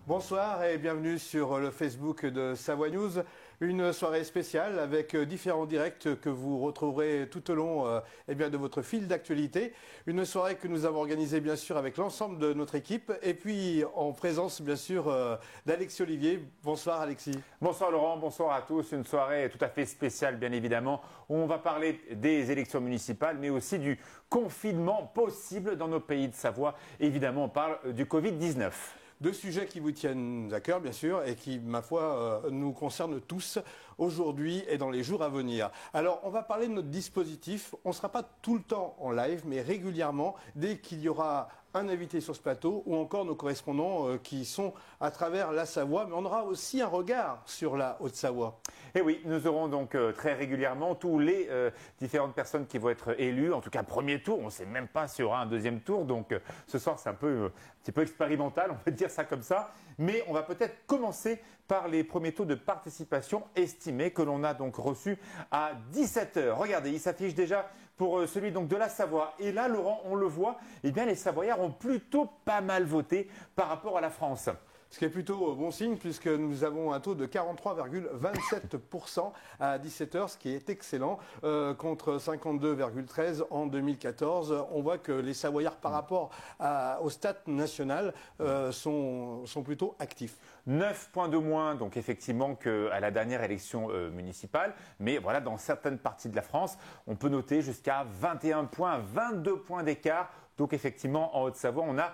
Bonsoir et bienvenue sur le Facebook de Savoie News. Une soirée spéciale avec différents directs que vous retrouverez tout au long de votre fil d'actualité. Une soirée que nous avons organisée bien sûr avec l'ensemble de notre équipe et puis en présence bien sûr d'Alexis Olivier. Bonsoir Alexis. Bonsoir Laurent, bonsoir à tous. Une soirée tout à fait spéciale bien évidemment où on va parler des élections municipales mais aussi du confinement possible dans nos pays de Savoie. Évidemment on parle du Covid-19. Deux sujets qui vous tiennent à cœur, bien sûr, et qui, ma foi, nous concernent tous aujourd'hui et dans les jours à venir. Alors, on va parler de notre dispositif. On ne sera pas tout le temps en live, mais régulièrement, dès qu'il y aura un invité sur ce plateau ou encore nos correspondants qui sont à travers la Savoie. Mais on aura aussi un regard sur la Haute-Savoie. Et oui, nous aurons donc très régulièrement tous les différentes personnes qui vont être élues. En tout cas, premier tour, on ne sait même pas s'il y aura un deuxième tour. Donc ce soir, c'est un petit peu expérimental, on va dire ça comme ça. Mais on va peut-être commencer par les premiers taux de participation estimés que l'on a donc reçus à 17h. Regardez, il s'affiche déjà pour celui donc de la Savoie. Et là, Laurent, on le voit, eh bien les Savoyards ont plutôt pas mal voté par rapport à la France. Ce qui est plutôt bon signe puisque nous avons un taux de 43,27% à 17h, ce qui est excellent, contre 52,13% en 2014. On voit que les Savoyards par rapport au stat national sont plutôt actifs. 9 points de moins donc effectivement qu'à la dernière élection municipale. Mais voilà, dans certaines parties de la France, on peut noter jusqu'à 21 points, 22 points d'écart. Donc effectivement, en Haute-Savoie, on a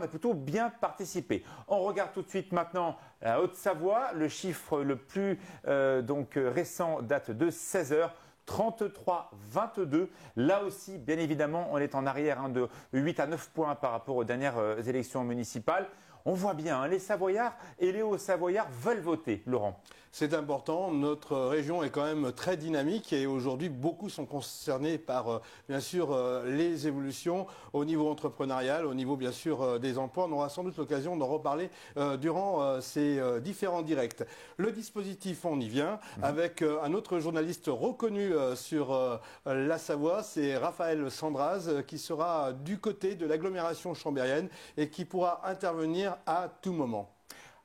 plutôt bien participé. On regarde tout de suite maintenant la Haute-Savoie. Le chiffre le plus récent date de 16h. 33-22. Là aussi, bien évidemment, on est en arrière de 8 à 9 points par rapport aux dernières élections municipales. On voit bien, les Savoyards et les Hauts-Savoyards veulent voter, Laurent. C'est important, notre région est quand même très dynamique et aujourd'hui beaucoup sont concernés par bien sûr les évolutions au niveau entrepreneurial, au niveau bien sûr des emplois. On aura sans doute l'occasion d'en reparler durant ces différents directs. Le dispositif, on y vient avec un autre journaliste reconnu sur la Savoie, c'est Raphaël Sandraz qui sera du côté de l'agglomération chambérienne et qui pourra intervenir à tout moment.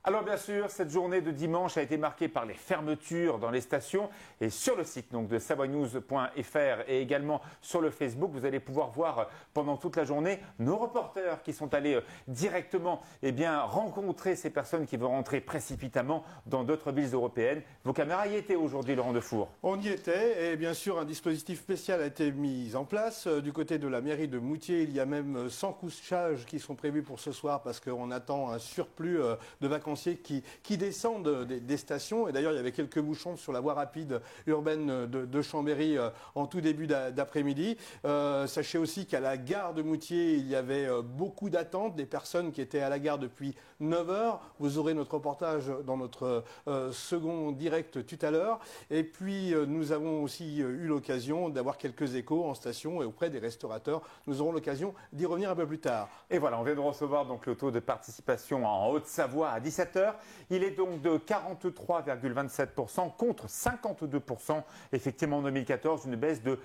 Alors bien sûr, cette journée de dimanche a été marquée par les fermetures dans les stations et sur le site donc de savoinews.fr et également sur le Facebook, vous allez pouvoir voir pendant toute la journée nos reporters qui sont allés directement rencontrer ces personnes qui vont rentrer précipitamment dans d'autres villes européennes. Vos caméras y étaient aujourd'hui, Laurent Defour. On y était et bien sûr un dispositif spécial a été mis en place. Du côté de la mairie de Moutier, il y a même 100 couchages qui sont prévus pour ce soir parce qu'on attend un surplus de vacanciers qui descendent des stations. Et d'ailleurs, il y avait quelques bouchons sur la voie rapide urbaine de Chambéry en tout début d'après-midi. Sachez aussi qu'à la gare de Moutier, il y avait beaucoup d'attentes, des personnes qui étaient à la gare depuis 9h. Vous aurez notre reportage dans notre second direct tout à l'heure. Et puis, nous avons aussi eu l'occasion d'avoir quelques échos en station et auprès des restaurateurs. Nous aurons l'occasion d'y revenir un peu plus tard. Et voilà, on vient de recevoir donc le taux de participation en Haute-Savoie à 17h. Il est donc de 43,27% contre 52% effectivement en 2014, une baisse de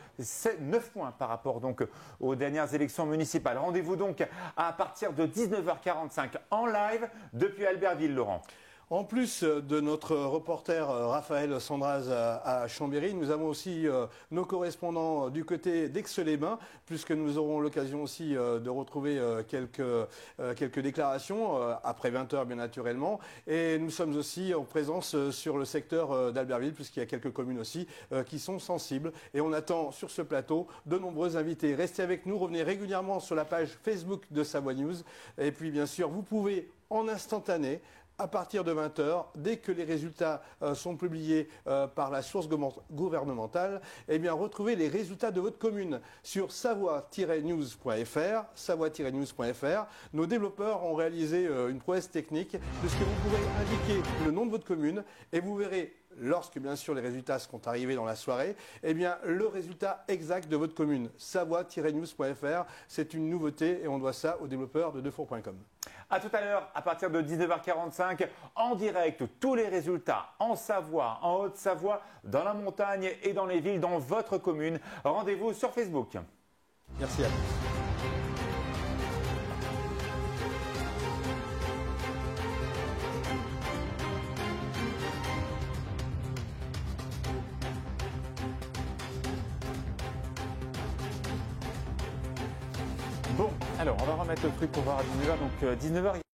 9 points par rapport donc aux dernières élections municipales. Rendez-vous donc à partir de 19h45 en live depuis Albertville, Laurent. En plus de notre reporter Raphaël Sandraz à Chambéry, nous avons aussi nos correspondants du côté d'Aix-les-Bains, puisque nous aurons l'occasion aussi de retrouver quelques déclarations après 20h bien naturellement. Et nous sommes aussi en présence sur le secteur d'Albertville, puisqu'il y a quelques communes aussi qui sont sensibles. Et on attend sur ce plateau de nombreux invités. Restez avec nous, revenez régulièrement sur la page Facebook de Savoie News. Et puis bien sûr, vous pouvez en instantané, à partir de 20h, dès que les résultats sont publiés par la source gouvernementale, retrouvez les résultats de votre commune sur savoie-news.fr, savoie-news.fr. Nos développeurs ont réalisé une prouesse technique puisque vous pourrez indiquer le nom de votre commune et vous verrez lorsque bien sûr les résultats seront arrivés dans la soirée, le résultat exact de votre commune. Savoie-news.fr, c'est une nouveauté et on doit ça aux développeurs de Defour.com. À tout à l'heure, à partir de 19h45, en direct, tous les résultats en Savoie, en Haute-Savoie, dans la montagne et dans les villes, dans votre commune. Rendez-vous sur Facebook. Merci à tous. Bon, alors on va remettre le truc pour voir à 19h. Donc 19h.